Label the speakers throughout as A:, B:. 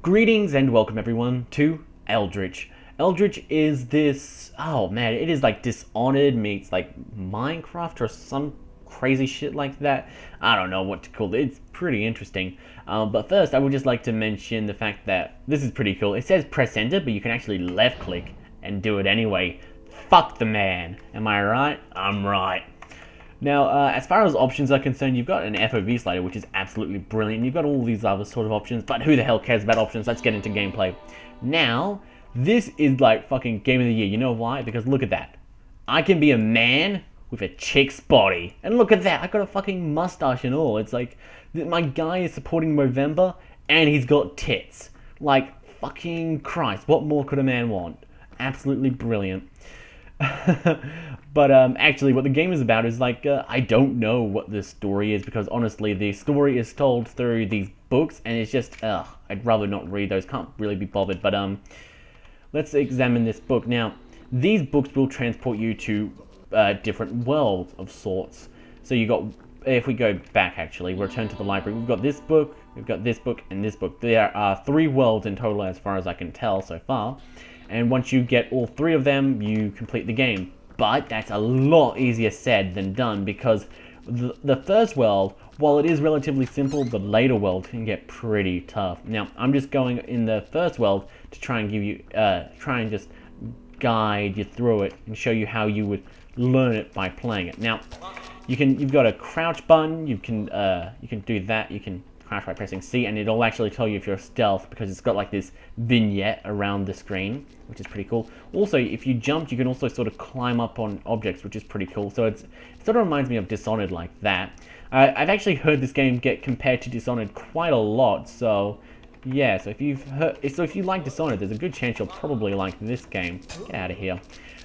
A: Greetings and welcome everyone to Eldritch. Eldritch is this, oh man, it is like Dishonored meets like Minecraft or some crazy shit like that. I don't know what to call it. It's pretty interesting. But first, I would just like to mention the fact that this is pretty cool. It says press enter, but you can actually left click and do it anyway. Fuck the man. Am I right? I'm right. Now, as far as options are concerned, you've got an FOV slider, which is absolutely brilliant. You've got all these other sort of options, but who the hell cares about options? Let's get into gameplay. Now, this is like fucking game of the year. You know why? Because look at that. I can be a man with a chick's body. And look at that. I got a fucking mustache and all. It's like, my guy is supporting Movember, and he's got tits. Like, fucking Christ. What more could a man want? Absolutely brilliant. But actually what the game is about is like I don't know what the story is, because honestly the story is told through these books and it's just I'd rather not read those, can't really be bothered. But let's examine this book. Now these books will transport you to different worlds of sorts. So you got, if we go back, actually return to the library, we've got this book, we've got this book, and this book. There are 3 worlds in total as far as I can tell so far. And once you get all 3 of them, you complete the game. But that's a lot easier said than done, because the first world, while it is relatively simple, the later world can get pretty tough. Now, I'm just going in the first world to try and give you, try and just guide you through it and show you how you would learn it by playing it. Now, you've got a crouch button. You can do that. You can crouch by pressing C, and it'll actually tell you if you're stealth, because it's got like this vignette around the screen, which is pretty cool. Also, if you jumped, you can also sort of climb up on objects, which is pretty cool. So it sort of reminds me of Dishonored like that. I've actually heard this game get compared to Dishonored quite a lot, so yeah. So if you like Dishonored, there's a good chance you'll probably like this game. Get out of here.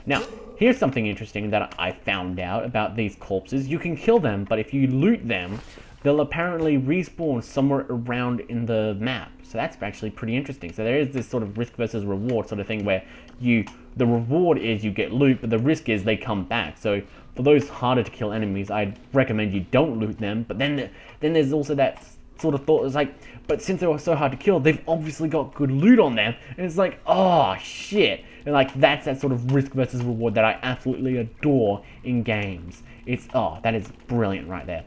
A: Now, here's something interesting that I found out about these corpses. You can kill them, but if you loot them, they'll apparently respawn somewhere around in the map. So that's actually pretty interesting. So there is this sort of risk versus reward sort of thing where the reward is you get loot, but the risk is they come back. So for those harder to kill enemies, I'd recommend you don't loot them. But then there's also that sort of thought, it's like, but since they were so hard to kill, they've obviously got good loot on them. And it's like, oh shit. And like, that's that sort of risk versus reward that I absolutely adore in games. That is brilliant right there.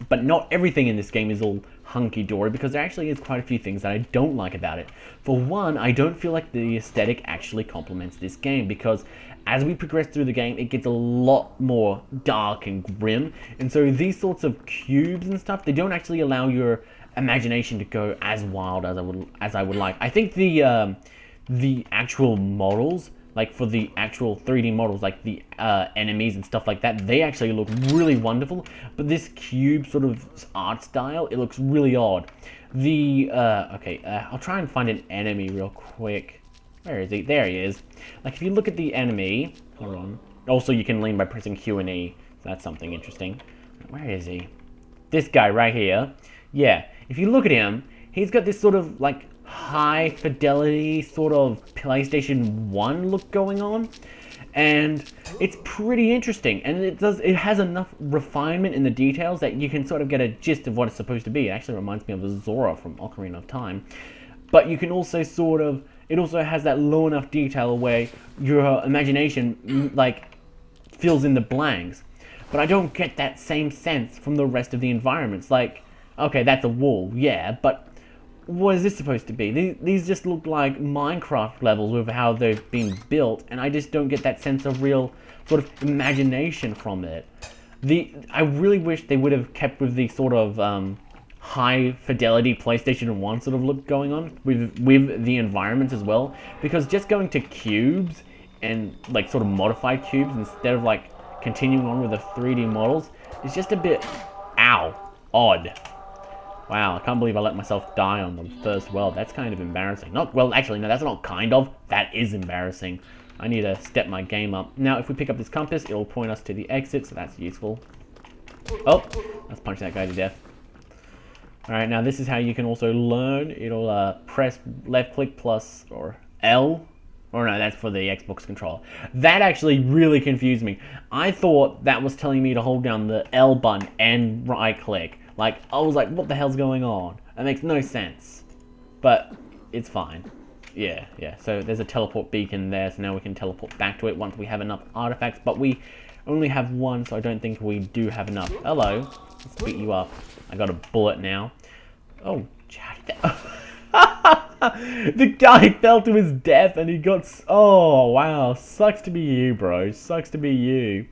A: But not everything in this game is all hunky-dory, because there actually is quite a few things that I don't like about it. For one, I don't feel like the aesthetic actually complements this game, because as we progress through the game, it gets a lot more dark and grim, and so these sorts of cubes and stuff, they don't actually allow your imagination to go as wild as I would like. I think the actual models, like for the actual 3D models, like the enemies and stuff like that, they actually look really wonderful. But this cube sort of art style, it looks really odd. I'll try and find an enemy real quick. Where is he? There he is. Like, if you look at the enemy, hold on. Also, you can lean by pressing Q and E. So that's something interesting. Where is he? This guy right here. Yeah, if you look at him, he's got this sort of like high fidelity sort of PlayStation 1 look going on, and it's pretty interesting, and it has enough refinement in the details that you can sort of get a gist of what it's supposed to be. It actually reminds me of Zora from Ocarina of Time, but you can also it also has that low enough detail where your imagination like fills in the blanks. But I don't get that same sense from the rest of the environments. Like, okay, that's a wall, yeah, but what is this supposed to be? These just look like Minecraft levels with how they've been built, and I just don't get that sense of real sort of imagination from it. I really wish they would have kept with the sort of high fidelity PlayStation 1 sort of look going on with the environments as well, because just going to cubes and like sort of modified cubes instead of like continuing on with the 3D models is just a bit odd. Wow, I can't believe I let myself die on the first world. That's kind of embarrassing. Actually, no, that's not kind of. That is embarrassing. I need to step my game up. Now, if we pick up this compass, it'll point us to the exit, so that's useful. Oh, let's punch that guy to death. Alright, now this is how you can also learn. It'll press left click plus or L. Or no, that's for the Xbox controller. That actually really confused me. I thought that was telling me to hold down the L button and right click. Like, I was like, what the hell's going on? That makes no sense. but it's fine. Yeah, yeah. So there's a teleport beacon there, so now we can teleport back to it once we have enough artifacts, but we only have one, so I don't think we do have enough. Hello. Let's beat you up. I got a bullet now. Oh, the guy fell to his death and he got... Oh, wow. Sucks to be you, bro. Sucks to be you.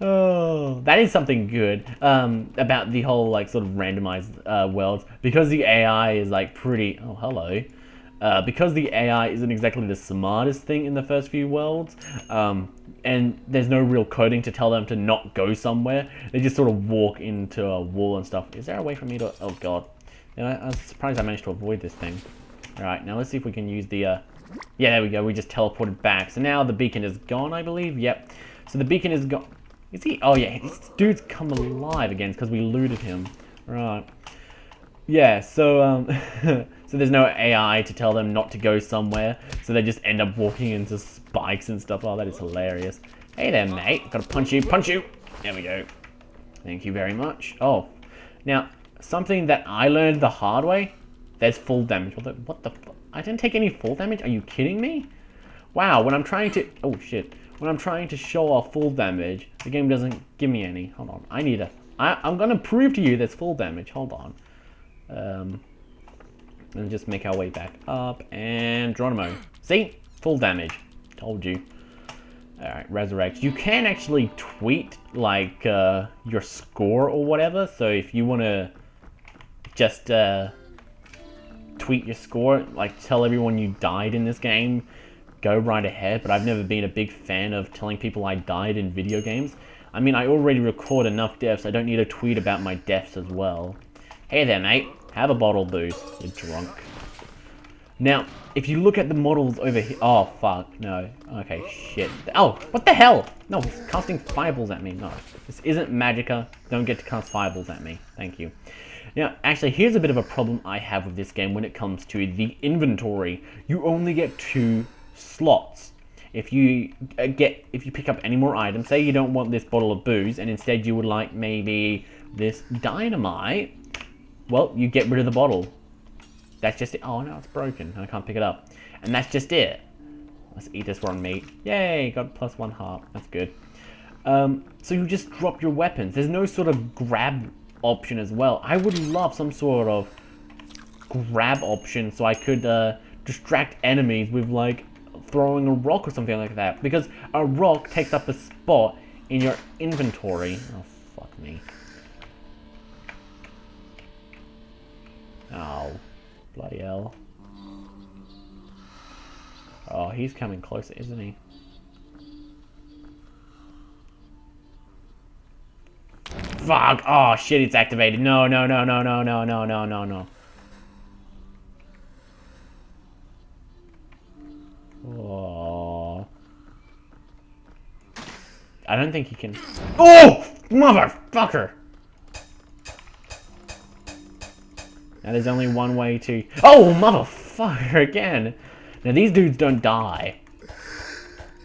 A: Oh, that is something good about the whole, like, sort of randomized worlds. Because the AI is, like, pretty... Oh, hello. Because the AI isn't exactly the smartest thing in the first few worlds, and there's no real coding to tell them to not go somewhere, they just sort of walk into a wall and stuff. Is there a way for me to... Oh, God. I'm surprised I managed to avoid this thing. Alright, now let's see if we can use the... Yeah, there we go. We just teleported back. So now the beacon is gone, I believe. Yep. So the beacon is gone. Is he? Oh, yeah. This dude's come alive again because we looted him. Right. Yeah, so, so there's no AI to tell them not to go somewhere. So they just end up walking into spikes and stuff. Oh, that is hilarious. Hey there, mate. Gotta punch you. Punch you. There we go. Thank you very much. Oh. Now, something that I learned the hard way. There's full damage. What the fuck? I didn't take any full damage? Are you kidding me? Wow, when I'm trying to... Oh, shit. When I'm trying to show off full damage, the game doesn't give me any. Hold on. I need a... I'm gonna prove to you there's full damage. Hold on. Let's just make our way back up. And Geronimo. See? Full damage. Told you. Alright, resurrect. You can actually tweet, like, your score or whatever. So if you want to just... tweet your score, like tell everyone you died in this game, go right ahead. But I've never been a big fan of telling people I died in video games. I mean, I already record enough deaths. I don't need to tweet about my deaths as well. Hey there, mate. Have a bottle boost. You're drunk. Now, if you look at the models over here... Oh, fuck. No. Okay, shit. Oh, what the hell? No, he's casting fireballs at me. No, this isn't Magicka. Don't get to cast fireballs at me. Thank you. Now, actually, here's a bit of a problem I have with this game when it comes to the inventory. You only get 2 slots. If you pick up any more items, say you don't want this bottle of booze, and instead you would like maybe this dynamite, well, you get rid of the bottle. That's just it. Oh, no, it's broken. I can't pick it up. And that's just it. Let's eat this raw meat. Yay, got +1 heart. That's good. So you just drop your weapons. There's no sort of grab option as well. I would love some sort of grab option so I could distract enemies with, like, throwing a rock or something like that, because a rock takes up a spot in your inventory. Oh, fuck me. Oh, bloody hell. Oh, he's coming closer, isn't he? Fuck! Oh shit, it's activated. No, no, no, no, no, no, no, no, no, no. Oh. I don't think he can... Oh! Motherfucker! Now there's only one way to... Oh, motherfucker, again! Now these dudes don't die.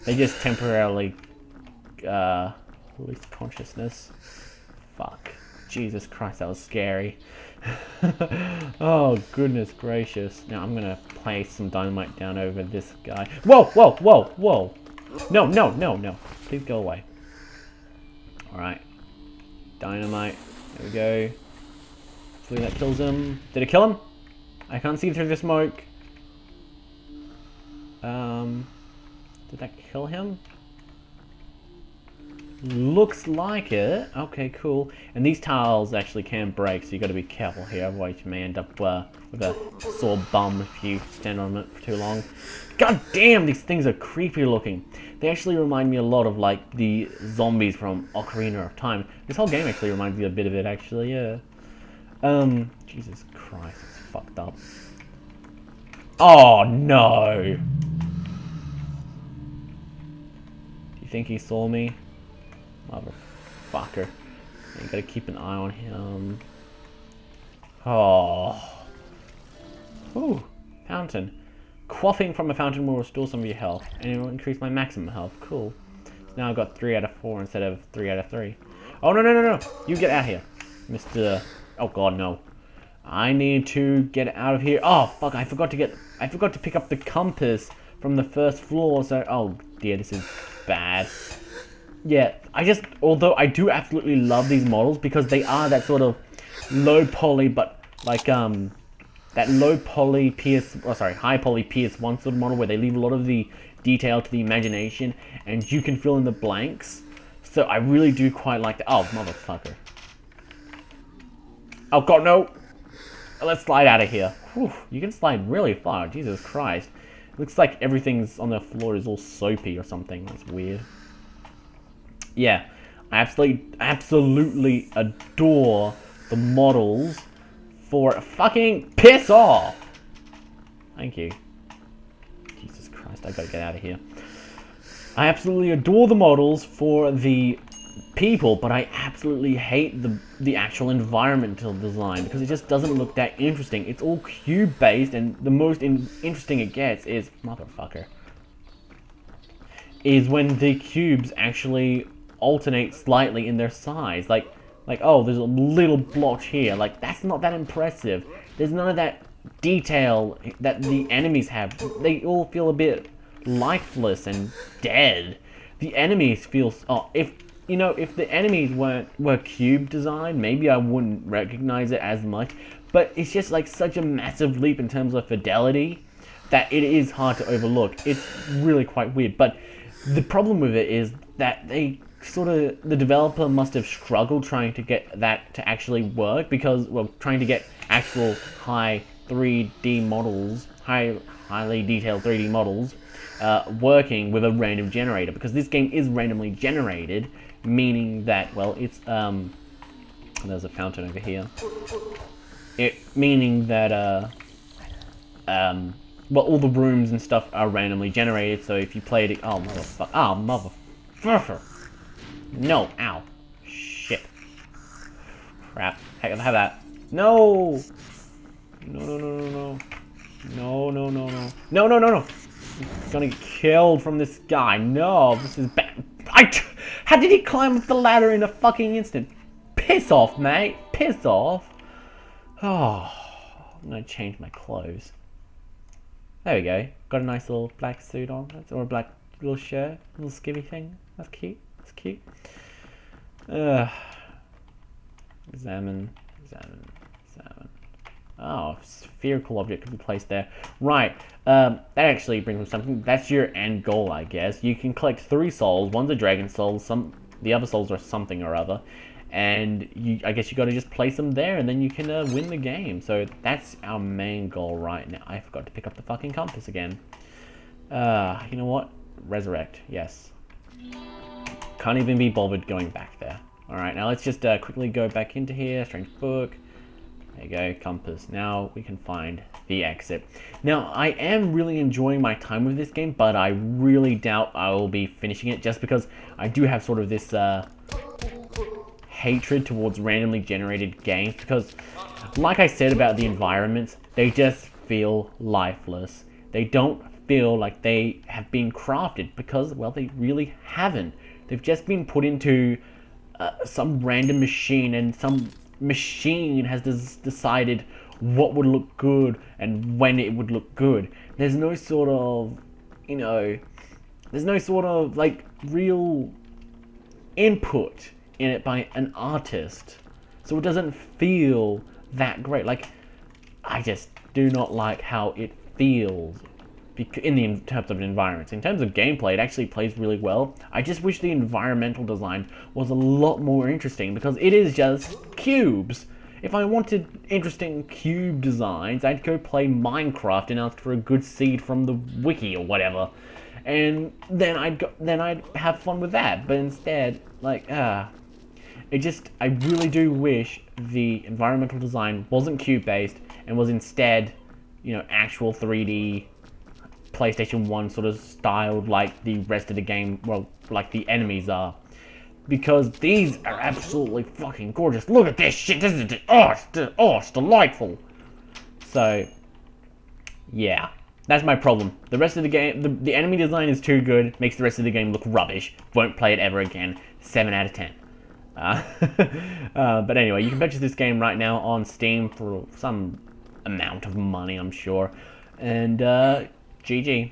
A: They just temporarily... lose consciousness. Fuck. Jesus Christ, that was scary. Oh, goodness gracious. Now I'm gonna place some dynamite down over this guy. Whoa, whoa, whoa, whoa! No, no, no, no. Please go away. Alright. Dynamite. There we go. Hopefully that kills him. Did it kill him? I can't see through the smoke. Did that kill him? Looks like it. Okay, cool. And these tiles actually can break, so you got to be careful here. Otherwise, you may end up with a sore bum if you stand on it for too long. God damn, these things are creepy looking. They actually remind me a lot of, like, the zombies from Ocarina of Time. This whole game actually reminds me a bit of it, actually, yeah. Jesus Christ, it's fucked up. Oh, no. Do you think he saw me? Motherfucker. You gotta keep an eye on him. Oh. Ooh. Fountain. Quaffing from a fountain will restore some of your health, and it will increase my maximum health. Cool. So now I've got 3 out of 4 instead of 3 out of 3. Oh, no, no, no, no. You get out here, Mr... Oh, God, no. I need to get out of here. Oh fuck! I forgot to pick up the compass from the first floor. So oh dear, this is bad. Yeah, although I do absolutely love these models because they are that sort of low poly, but like that low poly high poly PS1 sort of model where they leave a lot of the detail to the imagination and you can fill in the blanks. So I really do quite like that. Oh motherfucker! Oh god, no! Let's slide out of here. Whew, you can slide really far. Jesus Christ! Looks like everything's on the floor is all soapy or something. That's weird. Yeah, I absolutely adore the models for fucking piss off. Thank you. Jesus Christ, I gotta get out of here. I absolutely adore the models for the people, but I absolutely hate the actual environmental design because it just doesn't look that interesting. It's all cube based, and the most interesting it gets is motherfucker. Is when the cubes actually alternate slightly in their size. Like oh, there's a little blotch here. Like that's not that impressive. There's none of that detail that the enemies have. They all feel a bit lifeless and dead. The enemies feel if the enemies were cube designed, maybe I wouldn't recognize it as much. But it's just like such a massive leap in terms of fidelity that it is hard to overlook. It's really quite weird. But the problem with it is that the developer must have struggled trying to get that to actually work because, well, trying to get actual high 3D models, highly detailed 3D models, working with a random generator, because this game is randomly generated, meaning that, well, it's, there's a fountain over here. Meaning that, well, all the rooms and stuff are randomly generated, so if you played it, oh, motherfucker. No, ow. Shit. Crap. Heck, have that. No! No. No. I'm gonna get killed from this guy. No, this is bad. How did he climb up the ladder in a fucking instant? Piss off, mate. Piss off. Oh, I'm gonna change my clothes. There we go. Got a nice little black suit on. Or a black little shirt. Little skivvy thing. That's cute. That's cute. Examine. Oh, spherical object can be placed there. Right. That actually brings me something. That's your end goal, I guess. You can collect 3 souls. One's a dragon soul. The other souls are something or other. And I guess you got to just place them there, and then you can win the game. So that's our main goal right now. I forgot to pick up the fucking compass again. You know what? Resurrect. Yes. Can't even be bothered going back there. Alright, now let's just quickly go back into here. Strange book. There you go, compass. Now we can find the exit. Now, I am really enjoying my time with this game, but I really doubt I will be finishing it just because I do have sort of this hatred towards randomly generated games because, like I said about the environments, they just feel lifeless. They don't feel like they have been crafted because, well, they really haven't. They've just been put into some random machine, and some machine has decided what would look good and when it would look good. There's no sort of, there's no sort of like real input in it by an artist, so it doesn't feel that great. Like, I just do not like how it feels in terms of environments. In terms of gameplay, it actually plays really well. I just wish the environmental design was a lot more interesting because it is just cubes. If I wanted interesting cube designs, I'd go play Minecraft and ask for a good seed from the wiki or whatever, and then I'd have fun with that. But instead, like, I really do wish the environmental design wasn't cube based and was instead, actual 3D PlayStation 1 sort of styled like the rest of the game, well, like the enemies are. Because these are absolutely fucking gorgeous. Look at this shit, this is just, it's delightful. So, yeah, that's my problem. The rest of the game, the enemy design is too good, makes the rest of the game look rubbish. Won't play it ever again. 7 out of 10. But anyway, you can purchase this game right now on Steam for some amount of money, I'm sure. And GG.